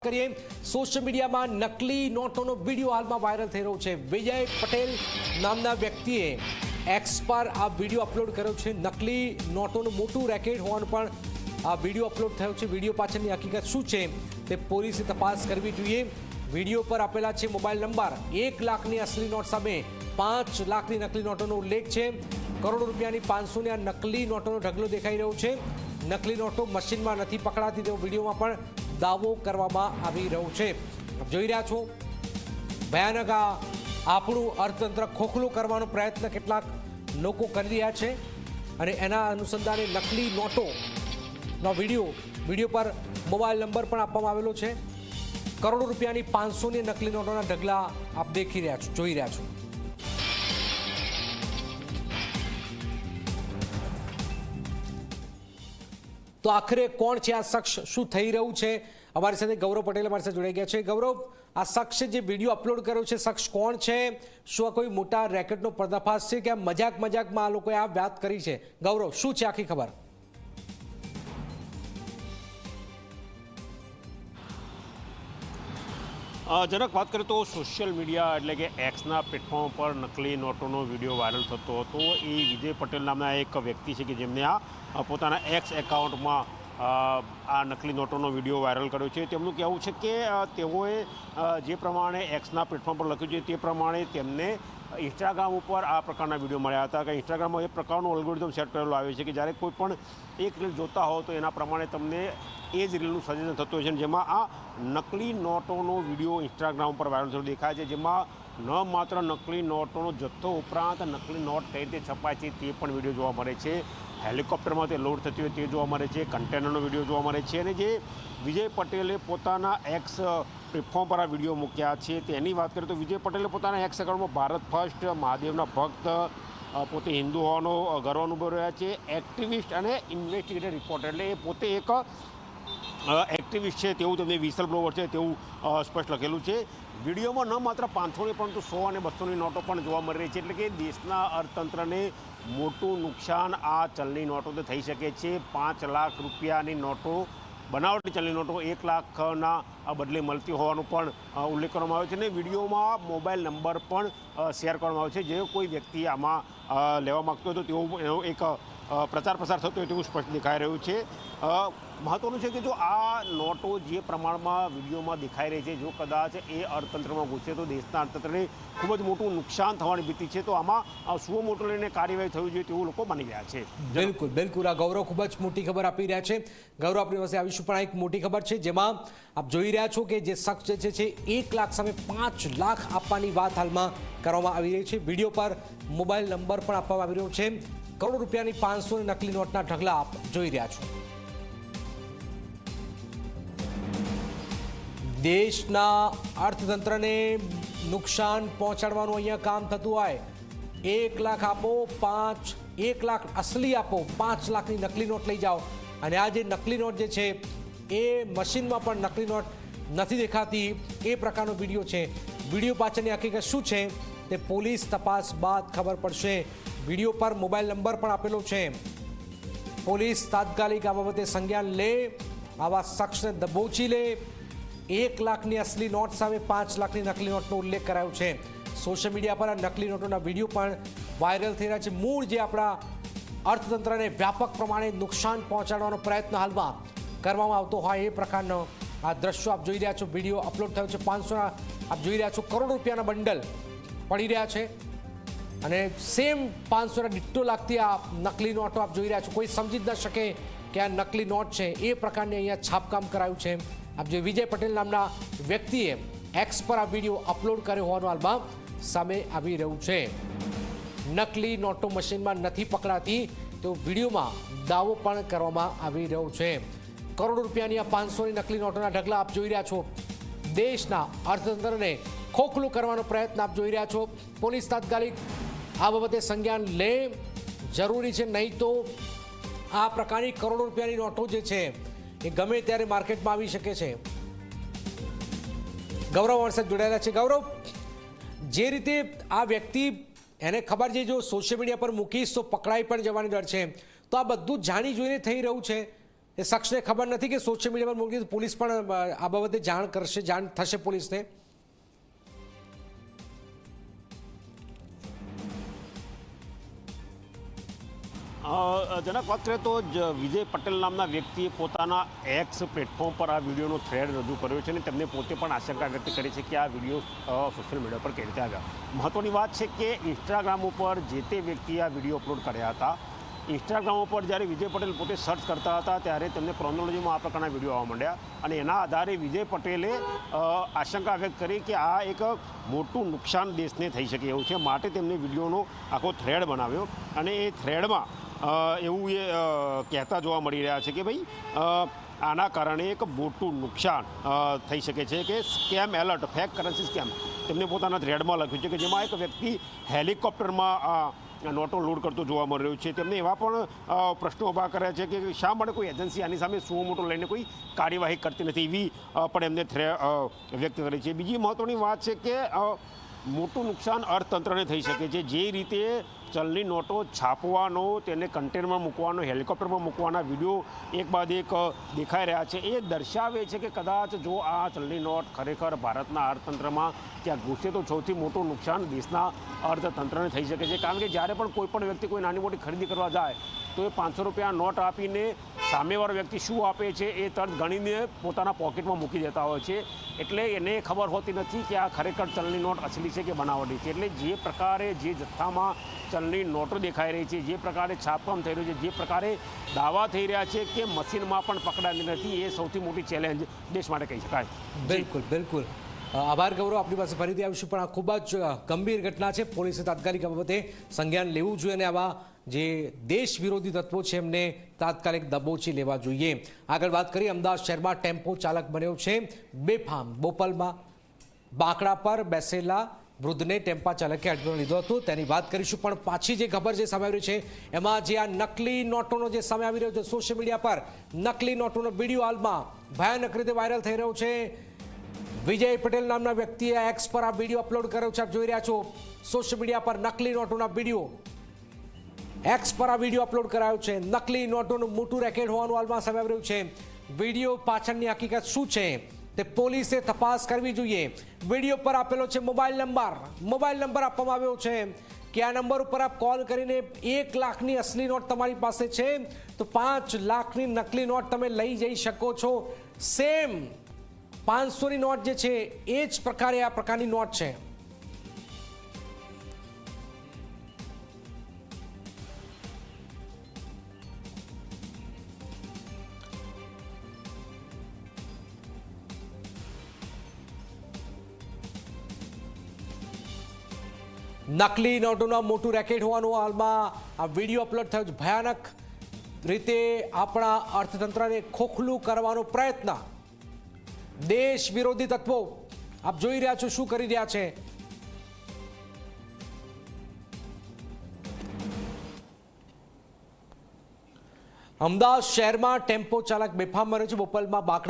કરીએ સોશિયલ મીડિયામાં નકલી નોટોનો વિડીયો હાલમાં વાયરલ થઈ રહ્યો છે। વિજય પટેલ નામના વ્યક્તિએ એક્સ પર આ વિડીયો અપલોડ કર્યો છે। નકલી નોટોનું મોટું રેકેટ હોવાનું પણ આ વિડીયો અપલોડ થયો છે। વિડીયો પાછળની હકીકત શું છે તે પોલીસે તપાસ કરવી જોઈએ। વિડીયો પર આપેલા છે મોબાઈલ નંબર। 1 લાખની અસલી નોટ સામે 5 લાખની નકલી નોટોનો ઉલ્લેખ છે। કરોડો રૂપિયાની 500ની આ નકલી નોટોનો ઢગલો દેખાઈ રહ્યો છે। નકલી નોટો મશીનમાં નથી પકડાતી તેવો વિડીયોમાં પણ દાવો કરવામાં આવી રહ્યો છે। જોઈ રહ્યા છો ભયાનક આપણું અર્થતંત્ર ખોખલું કરવાનો પ્રયત્ન કેટલાક લોકો કરી રહ્યા છે અને એના અનુસંધાને નકલી નોટોનો વિડીયો પર મોબાઈલ નંબર પણ આપવામાં આવેલો છે। કરોડો રૂપિયાની 500ની નકલી નોટોના ઢગલા આપ દેખી રહ્યા છો, જોઈ રહ્યા છો। તો આખરે કોણ છે આ શખ્સ, શું થઈ રહ્યું છે? અમારી સાથે ગૌરવ પટેલ અમારી સાથે જોડાઈ ગયા છે। ગૌરવ, આ શખ્સે જે વિડીયો અપલોડ કર્યો છે, શખ્સ કોણ છે? શું આ કોઈ મોટા રેકેટનો પર્દાફાશ છે કે મજાકમાં આ લોકોએ આ વાત કરી છે? ગૌરવ, શું છે આખી ખબર? જનક, વાત કરીએ તો સોશિયલ મીડિયા એટલે કે એક્સના પ્લેટફોર્મ પર નકલી નોટોનો વિડીયો વાયરલ થતો હતો। એ વિજય પટેલ નામના એક વ્યક્તિ છે કે જેમને આ પોતાના એક્સ એકાઉન્ટમાં આ નકલી નોટોનો વિડીયો વાયરલ કર્યો છે। તેમનું કહેવું છે કે તેઓએ જે પ્રમાણે એક્સના પ્લેટફોર્મ પર લખ્યું છે તે પ્રમાણે તેમને ઇન્સ્ટાગ્રામ ઉપર આ પ્રકારના વિડીયો મળ્યા હતા કે ઇન્સ્ટાગ્રામમાં એ પ્રકારનું અલ્ગોરિધમ સેટ કરેલું આવે છે કે જ્યારે કોઈ પણ એક રીલ જોતા હો તો એના પ્રમાણે તમને એ જ રીલનું સજેશન થતું હોય છે। જેમાં આ નકલી નોટોનો વિડીયો ઇન્સ્ટાગ્રામ પર વાયરલ થતો દેખાય છે, જેમાં ન માત્ર નકલી નોટોનો જથ્થો ઉપરાંત નકલી નોટ કઈ રીતે છપાય છે તે પણ વિડીયો જોવા મળે છે। હેલિકોપ્ટરમાં તે લોડ થતી હોય તે જોવા મળે છે, કન્ટેનરનો વિડીયો જોવા મળે છે। અને જે વિજય પટેલે પોતાના એક્સ પ્લેટફોર્મ પર આ વિડીયો મૂક્યા છે તેની વાત કરીએ તો વિજય પટેલે પોતાના એક્સ એકાઉન્ટમાં ભારત ફર્સ્ટ, મહાદેવના ભક્ત, પોતે હિન્દુ હોવાનો ગર્વ અનુભવી રહ્યા છે, એક્ટિવિસ્ટ અને ઇન્વેસ્ટિગેટિવ રિપોર્ટર, એટલે એ પોતે એક એક્ટિવિસ્ટ છે તેવું તેમને વિસલ બ્લોવર છે તેવું સ્પષ્ટ લખેલું છે। વિડીયોમાં ન માત્ર 500ની પરંતુ 100 અને 200ની નોટો પણ જોવા મળી રહી છે, એટલે કે દેશના અર્થતંત્રને મોટું નુકસાન આ ચલણી નોટોથી થઈ શકે છે। 5 લાખ રૂપિયાની નોટો, બનાવટી ચલણી નોટો 1 લાખના બદલે મળતી હોવાનો પણ ઉલ્લેખ કરવામાં આવ્યો છે અને વિડીયોમાં મોબાઈલ નંબર પણ શેર કરવામાં આવ્યો છે। જે કોઈ વ્યક્તિ આમાં લેવા માગતો હતો તેવો એનો એક પ્રચાર પ્રસાર થતો હોય તેવું સ્પષ્ટ દેખાઈ રહ્યું છે। મહત્વનું છે કે જો આ નોટો જે પ્રમાણમાં વિડીયોમાં દેખાઈ રહી છે, જો કદાચ એ અર્થતંત્રમાં ઘૂસે તો દેશના અર્થતંત્રને ખૂબ જ મોટું નુકસાન થવાની ભીતિ છે। તો આમાં સુઓ મોટો લઈને કાર્યવાહી થવી જોઈએ તેવું લોકો માની રહ્યા છે। બિલકુલ આ ગૌરવ ખૂબ જ મોટી ખબર આપી રહ્યા છે। ગૌરવ, આપણી પાસે આવીશું પણ એક મોટી ખબર છે જેમાં આપ જોઈ રહ્યા છો કે જે શખ્સ જે છે 1 લાખ સામે 5 લાખ આપવાની વાત હાલમાં કરવામાં આવી રહી છે। વિડીયો પર મોબાઈલ નંબર પણ આપવામાં આવી રહ્યો છે। કરોડો રૂપિયાની 500ની નકલી નોટના ઢગલા આપ જોઈ રહ્યા છો। દેશના અર્થતંત્રને નુકસાન પહોંચાડવાનું અહીંયા કામ થતું હોય। 1 લાખ આપો, 1 લાખ અસલી આપો, 5 લાખની નકલી નોટ લઈ જાઓ। અને આ જે નકલી નોટ જે છે એ મશીનમાં પણ નકલી નોટ નથી દેખાતી, એ પ્રકારનો વિડીયો છે। વિડીયો પાછળની હકીકત શું છે તે પોલીસ તપાસ બાદ ખબર પડશે। વિડીયો પર મોબાઈલ નંબર પણ આપેલો છે। પોલીસ તાત્કાલિક આ બાબતે સંજ્ઞાન લે, આવા શખ્સને દબોચી લે। 1 લાખની અસલી નોટ સામે 5 લાખની નકલી નોટનો ઉલ્લેખ કરાયો છે। સોશિયલ મીડિયા પર આ નકલી નોટોના વિડીયો પણ વાયરલ થઈ રહ્યા છે। મૂળ જે આપણા અર્થતંત્રને વ્યાપક પ્રમાણે નુકસાન પહોંચાડવાનો પ્રયત્ન હાલમાં કરવામાં આવતો હોય એ પ્રકારનો આ દ્રશ્યો આપ જોઈ રહ્યા છો। વિડીયો અપલોડ થયો છે। 500ના આપ જોઈ રહ્યા છો કરોડ રૂપિયાના બંડલ પડી રહ્યા છે અને સેમ 500ના ડિટ્ટો લાગતી આ નકલી નોટો આપ જોઈ રહ્યા છો। કોઈ સમજી જ ન શકે કે આ નકલી નોટ છે, એ પ્રકારની અહીંયા છાપકામ કરાયું છે। આપ જે વિજય પટેલ નામના વ્યક્તિએ એક્સ પર આ વિડીયો અપલોડ કર્યો હોવાનું હાલમાં સામે આવી રહ્યું છે। નકલી નોટો મશીનમાં નથી પકડાતી તો વિડીયોમાં દાવો પણ કરવામાં આવી રહ્યો છે। કરોડો રૂપિયાની આ 500ની નકલી નોટોના ઢગલા આપ જોઈ રહ્યા છો। દેશના અર્થતંત્રને ખોખલું કરવાનો પ્રયત્ન આપ જોઈ રહ્યા છો। પોલીસ તાત્કાલિક આ બાબતે સંજ્ઞાન લે, જરૂરી છે, નહીં તો આ પ્રકારની કરોડો રૂપિયાની નોટો જે છે એ ગમે ત્યારે માર્કેટમાં આવી શકે છે। ગૌરવ અમારી સાથે જોડાયેલા છે। ગૌરવ, જે રીતે આ વ્યક્તિ, એને ખબર છે જો સોશિયલ મીડિયા પર મૂકીશ તો પકડાઈ પણ જવાની ડર છે, તો આ બધું જાણી જોઈને થઈ રહ્યું છે, એ શખ્સને ખબર નથી કે સોશિયલ મીડિયા પર મૂકી, પોલીસ પણ આ બાબતે જાણ કરશે, જાણ થશે પોલીસને? જનક વાત કરીએ તો વિજય પટેલ નામના વ્યક્તિએ પોતાના એક્સ પ્લેટફોર્મ પર આ વિડીયોનો થ્રેડ રજૂ કર્યો છે અને તેમને પોતે પણ આશંકા વ્યક્ત કરી છે કે આ વિડીયો સોશિયલ મીડિયા પર કઈ રીતે આવ્યા. મહત્ત્વની વાત છે કે ઇન્સ્ટાગ્રામ ઉપર જે તે વ્યક્તિએ આ વિડીયો અપલોડ કર્યા હતા. ઇન્સ્ટાગ્રામ ઉપર જ્યારે વિજય પટેલ પોતે સર્ચ કરતા હતા ત્યારે તેમને ક્રોનોલોજીમાં આ પ્રકારના વિડીયો આવવા માંડ્યા અને એના આધારે વિજય પટેલે આશંકા વ્યક્ત કરી કે આ એક મોટું નુકસાન દેશને થઈ શકે એવું છે, માટે તેમને વિડીયોનો આખો થ્રેડ બનાવ્યો અને એ થ્રેડમાં એવું એ કહેતા જોવા મળી રહ્યા છે કે ભાઈ આના કારણે એક મોટું નુકસાન થઈ શકે છે કે scam alert, fake currency scam તેમને પોતાના થ્રેડમાં લખ્યું છે કે જેમાં એક વ્યક્તિ હેલિકોપ્ટરમાં નોટો લોડ કરતો જોવા મળી રહ્યો છે. તેમને એવા પણ પ્રશ્નો ઊભા કર્યા છે કે શા માટે કોઈ એજન્સી આની સામે સુઓ મોટો લઈને કોઈ કાર્યવાહી કરતી નથી, એવી પણ એમને વ્યક્ત કરી છે. બીજી મહત્ત્વની વાત છે કે મોટું નુકસાન અર્થતંત્રને થઈ શકે છે. જે રીતે ચલણી નોટો છાપવાનો, તેને કન્ટેનરમાં મૂકવાનો, હેલિકોપ્ટરમાં મૂકવાના વિડીયો એક બાદ એક દેખાઈ રહ્યા છે, એ દર્શાવે છે કે કદાચ જો આ ચલણી નોટ ખરેખર ભારતના અર્થતંત્રમાં ત્યાં ઘૂસે તો સૌથી મોટું નુકસાન દેશના અર્થતંત્રને થઈ શકે છે. કારણ કે જ્યારે પણ કોઈ પણ વ્યક્તિ કોઈ નાની મોટી ખરીદી કરવા જાય તો એ 500 રૂપિયા નોટ આપીને સામેવાળો વ્યક્તિ શું આપે છે એ તરત ગણીને પોતાના પોકેટમાં મૂકી દેતા હોય છે. એટલે એને ખબર હોતી નથી કે આ ખરેખર ચલણી નોટ અસલી છે કે બનાવટી છે. એટલે જે પ્રકારે જે જથ્થામાં ચલણી નોટો દેખાઈ રહી છે, જે પ્રકારે છાપકામ થઈ રહ્યું છે, જે પ્રકારે દાવા થઈ રહ્યા છે કે મશીનમાં પણ પકડાતી નથી, એ સૌથી મોટી ચેલેન્જ દેશ માટે કહી શકાય. બિલકુલ બિલકુલ. આભાર ગૌરવ, આપણી પાસે ફરીથી આવીશું, પણ આ ખૂબ જ ગંભીર ઘટના છે. પોલીસે તાત્કાલિક આ બાબતે સંજ્ઞાન લેવું જોઈએ અને આવા જે દેશ વિરોધી તત્વો છે એમને તાત્કાલિક દબોચી લેવા જોઈએ. આગળ વાત કરીએ, અમદાવાદ શહેરમાં ટેમ્પો ચાલક બન્યો છે બેફામ. બોપલમાં બાકડા પર બેસેલા વૃદ્ધને ટેમ્પા ચાલકે અડફેટે લીધો હતો, તેની વાત કરીશું. પણ પાછી જે ખબર જે સામે આવી રહી છે એમાં જે આ નકલી નોટોનો જે સામે આવી રહ્યો છે સોશિયલ મીડિયા પર, નકલી નોટોનો વિડીયો હાલમાં ભયાનક રીતે વાયરલ થઈ રહ્યો છે. વિજય પટેલ નામના વ્યક્તિએ એક્સ પર આ વિડીયો અપલોડ કર્યો છે. આપ જોઈ રહ્યા છો સોશિયલ મીડિયા પર નકલી નોટોના વિડીયો એક્સ પર આ વિડીયો અપલોડ કરાયો છે. નકલી નોટોનું મોટું રેકેટ હોવાનું હાલમાં સામે આવી રહ્યું છે. વિડીયો પાછળની હકીકત શું છે તે પોલીસે તપાસ કરવી જોઈએ. વિડીયો પર આપેલો છે મોબાઈલ નંબર આપવામાં આવ્યો છે કે આ નંબર ઉપર આપ કોલ કરીને 1 લાખની અસલી નોટ તમારી પાસે છે તો 5 લાખની નકલી નોટ તમે લઈ જઈ શકો છો. સેમ 500ની નોટ જે છે એ જ પ્રકારે આ પ્રકારની નોટ છે. નકલી નોટોના મોટું રેકેટ હોવાનું હાલમાં આ વિડીયો અપલોડ થયો છે. ભયાનક રીતે આપણા અર્થતંત્રને ખોખલું કરવાનો પ્રયત્ન દેશ વિરોધી તત્વો આપ જોઈ રહ્યા છો શું કરી રહ્યા છે. અમદાવાદ શહેરમાં ટેમ્પો ચાલક બેફામ બન્યો છે. બોપલમાં બાકડા